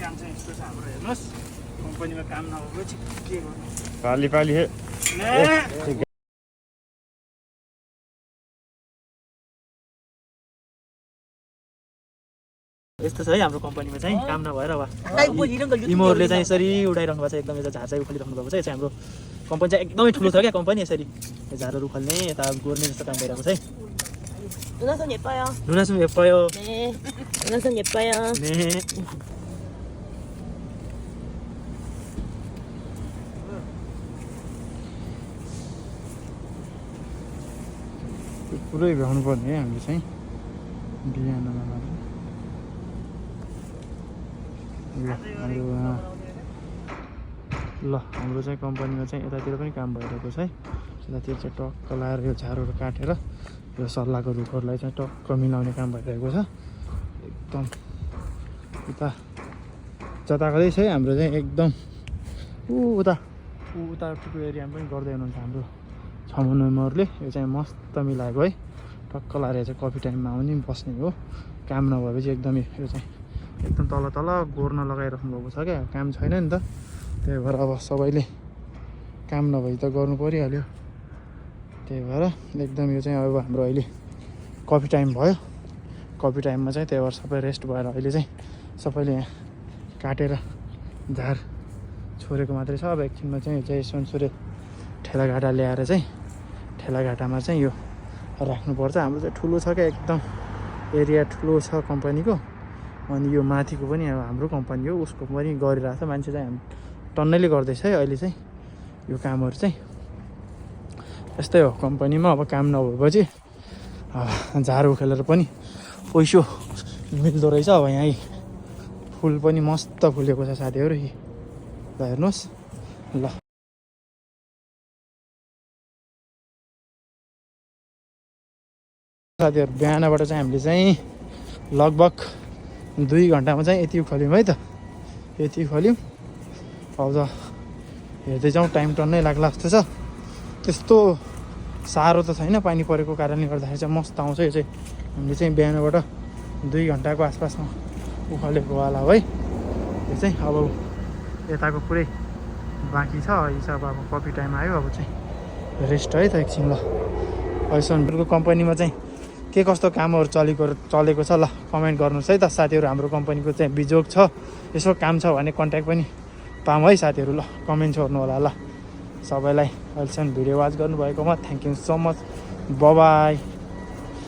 काम चाहिँ यस्तो छ हाम्रो हेर्नुहोस् कम्पनीमा काम नभएपछि के गर्नु पाली पाली हे यस्तो छ है हाम्रो कम्पनीमा चाहिँ काम नभएर अब इमोहरूले चाहिँ यसरी उडाइरहनु भएको छ एकदम यता झार चाहिँ उखालिरहनु भएको छ यो चाहिँ हाम्रो कम्पनी चाहिँ एकदमै ठुलो छ क्या कम्पनी यसरी झारहरू उखाल्ने यता गोर्ने जस्तो काम भइरहेको छ है 누나손 예뻐요. 누나 손 예뻐요. 네. 누나손 예뻐요. 네. पुरै भ्याउनु पर्ने है हामीले चाहिँ बिहानमा मात्र ल हाम्रो चाहिँ कम्पनीमा चाहिँ यतातिर पनि काम भइरहेको छ है यतातिर चाहिँ टक्क लाएर यो झारहरू काटेर यो सल्लाहको रुखहरूलाई चाहिँ टक्क मिलाउने काम भइरहेको छ एकदम उता जताकै छ है हाम्रो चाहिँ एकदम उता टुकु एरियामा पनि गर्दै हुनुहुन्छ हाम्रो छमुनहरूले यो चाहिँ मस्त मिलाएको है टक्क लाएर चाहिँ कफी टाइममा आउने बस्ने हो काम नभएपछि एकदमै यो चाहिँ एकदम तल तल गोर्न लगाइराख्नु भएको छ क्या काम छैन नि त त्यही भएर अब सबैले काम नभए त गर्नु परिहाल्यो त्यही भएर एकदम यो चाहिँ अब हाम्रो अहिले कफी टाइम भयो कफी टाइममा चाहिँ त्यही भएर सबै रेस्ट भएर अहिले चाहिँ सबैले यहाँ काटेर झार छोडेको मात्रै छ अब एकछिनमा चाहिँ यो चाहिँ सुनसुरे ठेलाघाटा ल्याएर चाहिँ ठेलाघाटामा चाहिँ यो राख्नुपर्छ हाम्रो चाहिँ ठुलो छ क्या एकदम एरिया ठुलो छ कम्पनीको अनि यो माथिको पनि अब हाम्रो कम्पनी हो उसको पनि गरिरहेको छ मान्छे चाहिँ हामी टन्नैले गर्दैछ है अहिले चाहिँ यो कामहरू चाहिँ यस्तै हो कम्पनीमा अब काम नभएपछि झार उखेलेर पनि पैसो मिल्दो रहेछ अब यहाँ फुल पनि मस्त फुलेको छ साथीहरू ल हेर्नुहोस् ल साथीहरू बिहानबाट चाहिँ हामीले चाहिँ लगभग 2 घन्टामा चाहिँ यति खोल्यौँ है त यति खोल्यौँ अब त हेर्दै जाउँ टाइम टन्नै लाग्ला जस्तो छ त्यस्तो साह्रो त छैन पानी परेको कारणले गर्दाखेरि चाहिँ मस्त आउँछ यो चाहिँ हामीले चाहिँ बिहानबाट 2 घन्टाको आसपासमा उखालेको होला है यो चाहिँ अब यताको पुरै बाँकी छ अहिले चाहिँ अब कफी टाइम आयो अब चाहिँ रेस्ट है त एकछिन ल अहिलेसम्मको कम्पनीमा चाहिँ के कस्तो कामहरू चलेको छ ल कमेन्ट गर्नुहोस् है त साथीहरू हाम्रो कम्पनीको चाहिँ बिजोग छ यसो काम छ भने कन्ट्याक्ट पनि पाऊँ है साथीहरू ल कमेन्ट छोड्नु होला ल सबैलाई अहिलेसम्म भिडियो वाच गर्नुभएकोमा thank you so much by